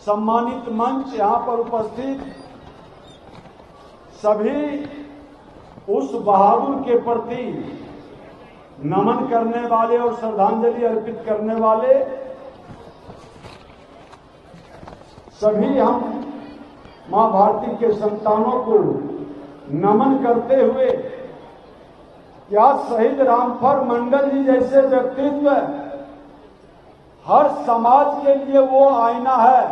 सम्मानित मंच, यहाँ पर उपस्थित सभी उस बहादुर के प्रति नमन करने वाले और श्रद्धांजलि अर्पित करने वाले सभी हम मां भारती के संतानों को नमन करते हुए क्या शहीद रामफल मंडल जी जैसे व्यक्तित्व हर समाज के लिए वो आईना है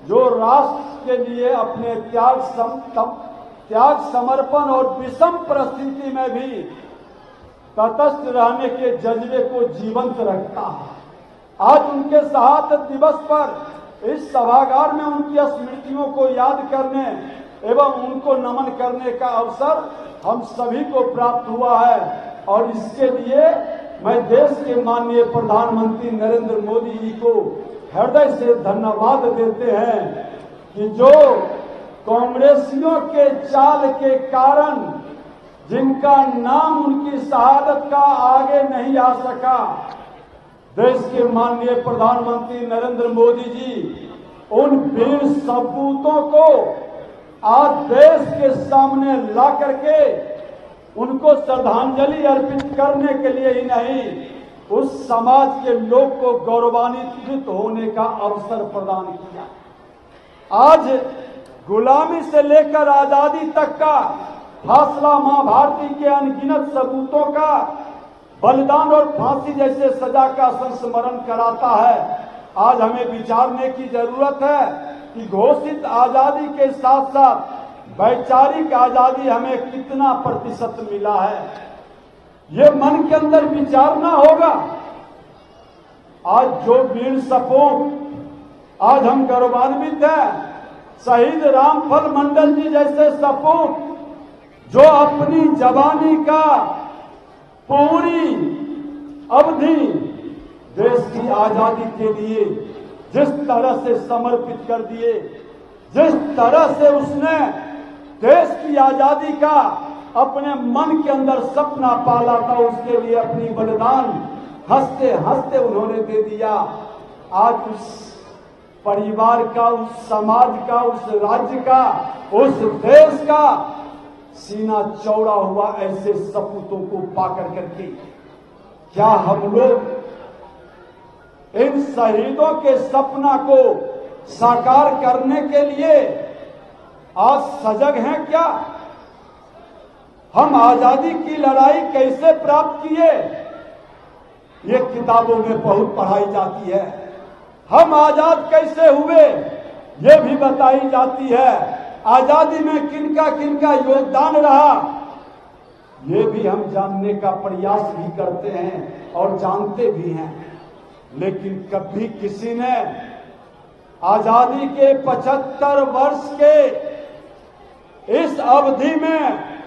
जो राष्ट्र के लिए अपने त्याग समर्पण और विषम परिस्थिति में भी तटस्थ रहने के जज्बे को जीवंत रखता है। आज उनके शहादत दिवस पर इस सभागार में उनकी स्मृतियों को याद करने एवं उनको नमन करने का अवसर हम सभी को प्राप्त हुआ है और इसके लिए मैं देश के माननीय प्रधानमंत्री नरेंद्र मोदी जी को हृदय से धन्यवाद देते हैं कि जो कांग्रेसियों के चाल के कारण जिनका नाम उनकी शहादत का आगे नहीं आ सका, देश के माननीय प्रधानमंत्री नरेंद्र मोदी जी उन वीर सपूतों को आज देश के सामने ला करके उनको श्रद्धांजलि अर्पित करने के लिए ही नहीं, उस समाज के लोग को गौरवान्वित होने का अवसर प्रदान किया। आज गुलामी से लेकर आजादी तक का फासला मां भारती के अनगिनत सबूतों का बलिदान और फांसी जैसे सजा का संस्मरण कराता है। आज हमें विचारने की जरूरत है कि घोषित आजादी के साथ साथ वैचारिक आजादी हमें कितना प्रतिशत मिला है, ये मन के अंदर विचारना होगा। आज जो वीर सपूत आज हम गौरवान्वित हैं, शहीद रामफल मंडल जी जैसे सपूत जो अपनी जवानी का पूरी अवधि देश की आजादी के लिए जिस तरह से समर्पित कर दिए, जिस तरह से उसने देश की आजादी का अपने मन के अंदर सपना पाला था, उसके लिए अपनी बलिदान हंसते हंसते उन्होंने दे दिया। आज उस परिवार का, उस समाज का, उस राज्य का, उस देश का सीना चौड़ा हुआ ऐसे सपूतों को पाकर करके क्या हम लोग इन शहीदों के सपना को साकार करने के लिए आज सजग हैं क्या? हम आजादी की लड़ाई कैसे प्राप्त किए, ये किताबों में बहुत पढ़ाई जाती है। हम आजाद कैसे हुए, ये भी बताई जाती है। आजादी में किनका योगदान रहा, ये भी हम जानने का प्रयास भी करते हैं और जानते भी हैं। लेकिन कभी किसी ने आजादी के 75 वर्ष के इस अवधि में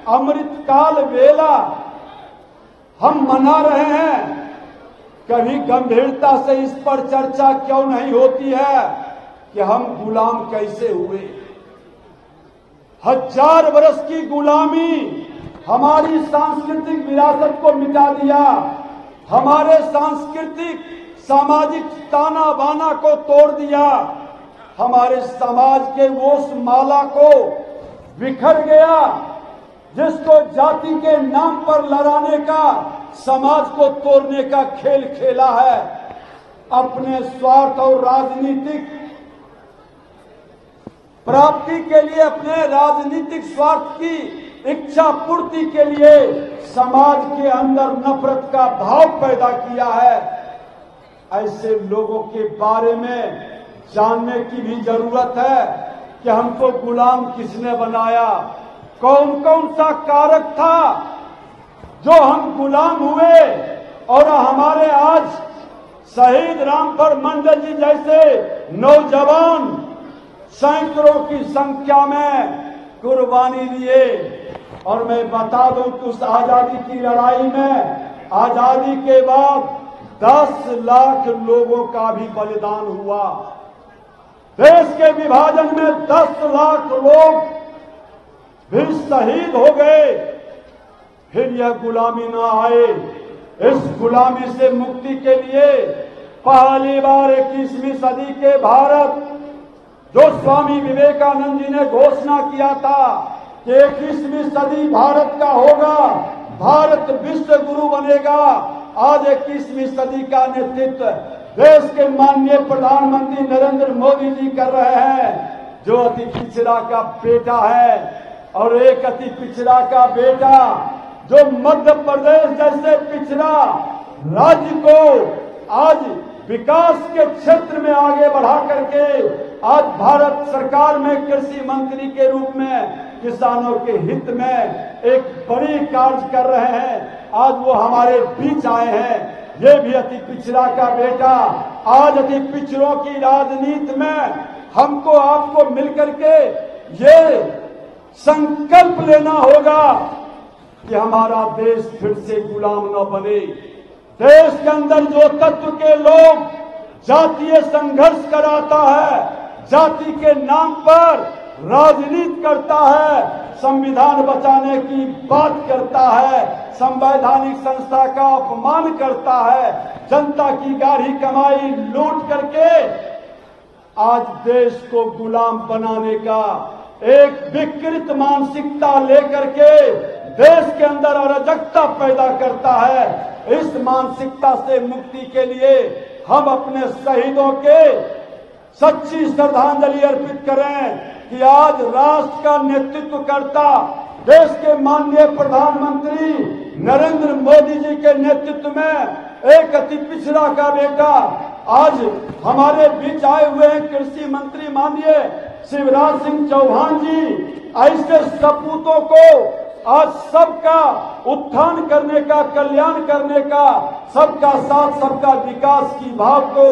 अमृतकाल वेला हम मना रहे हैं, कभी गंभीरता से इस पर चर्चा क्यों नहीं होती है कि हम गुलाम कैसे हुए। 1000 वर्ष की गुलामी हमारी सांस्कृतिक विरासत को मिटा दिया, हमारे सांस्कृतिक सामाजिक ताना बाना को तोड़ दिया, हमारे समाज के ओस माला को बिखर गया, जिसको जाति के नाम पर लड़ाने का, समाज को तोड़ने का खेल खेला है। अपने स्वार्थ और राजनीतिक प्राप्ति के लिए, अपने राजनीतिक स्वार्थ की इच्छा पूर्ति के लिए समाज के अंदर नफरत का भाव पैदा किया है। ऐसे लोगों के बारे में जानने की भी जरूरत है कि हमको गुलाम किसने बनाया, कौन कौन सा कारक था जो हम गुलाम हुए और हमारे आज शहीद रामफल मंडल जी जैसे नौजवान सैकड़ों की संख्या में कुर्बानी दिए। और मैं बता दूं कि उस आजादी की लड़ाई में आजादी के बाद 10 लाख लोगों का भी बलिदान हुआ। देश के विभाजन में 10 लाख लोग भी शहीद हो गए, फिर यह गुलामी ना आए। इस गुलामी से मुक्ति के लिए पहली बार 21वीं सदी के भारत जो स्वामी विवेकानंद जी ने घोषणा किया था कि 21वीं सदी भारत का होगा, भारत विश्व गुरु बनेगा। आज 21वीं सदी का नेतृत्व देश के माननीय प्रधानमंत्री नरेंद्र मोदी जी कर रहे हैं, जो अति पिछड़ा का बेटा है। और एक अति पिछड़ा का बेटा जो मध्य प्रदेश जैसे पिछड़ा राज्य को आज विकास के क्षेत्र में आगे बढ़ा करके आज भारत सरकार में कृषि मंत्री के रूप में किसानों के हित में एक बड़ी कार्य कर रहे हैं। आज वो हमारे बीच आए हैं। ये भी अति पिछड़ा का बेटा। आज अति पिछड़ों की राजनीति में हमको आपको मिलकर के ये संकल्प लेना होगा कि हमारा देश फिर से गुलाम न बने। देश के अंदर जो तत्व के लोग जातीय संघर्ष कराता है, जाति के नाम पर राजनीति करता है, संविधान बचाने की बात करता है, संवैधानिक संस्था का अपमान करता है, जनता की गाढ़ी कमाई लूट करके आज देश को गुलाम बनाने का एक विकृत मानसिकता लेकर के देश के अंदर अराजकता पैदा करता है। इस मानसिकता से मुक्ति के लिए हम अपने शहीदों के सच्ची श्रद्धांजलि अर्पित करें कि आज राष्ट्र का नेतृत्व करता देश के माननीय प्रधानमंत्री नरेंद्र मोदी जी के नेतृत्व में एक अति पिछड़ा का बेटा आज हमारे बीच आए हुए हैं कृषि मंत्री माननीय शिवराज सिंह चौहान जी। ऐसे सपूतों को आज सबका उत्थान करने का, कल्याण करने का, सबका साथ सबका विकास की भाव को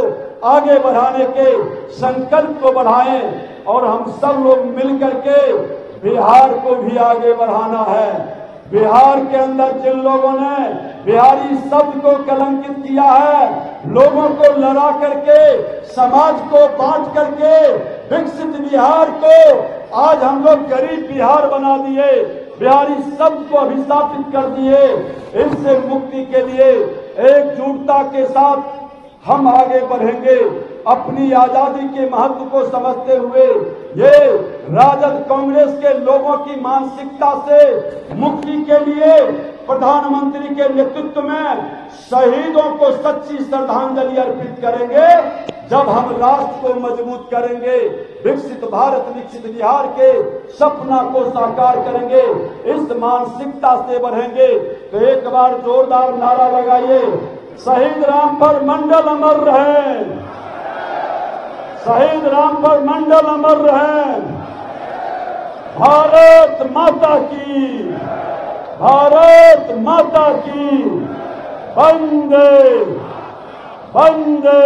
आगे बढ़ाने के संकल्प को बढ़ाएं और हम सब लोग मिलकर के बिहार को भी आगे बढ़ाना है। बिहार के अंदर जिन लोगों ने बिहारी शब्द को कलंकित किया है, लोगों को लड़ा करके, समाज को बांट करके विकसित बिहार को आज हम लोग गरीब बिहार बना दिए, बिहारी शब्द को अभिशापित कर दिए। इससे मुक्ति के लिए एकजुटता के साथ हम आगे बढ़ेंगे। अपनी आजादी के महत्व को समझते हुए ये राजद कांग्रेस के लोगों की मानसिकता से मुक्ति के लिए प्रधानमंत्री के नेतृत्व में शहीदों को सच्ची श्रद्धांजलि अर्पित करेंगे। जब हम राष्ट्र को मजबूत करेंगे, विकसित भारत, विकसित बिहार के सपना को साकार करेंगे, इस मानसिकता से बढ़ेंगे। तो एक बार जोरदार नारा लगाइए, शहीद रामफल मंडल अमर रहे, शहीद रामफल मंडल अमर रहे। भारत माता की, भारत माता की। वंदे वंदे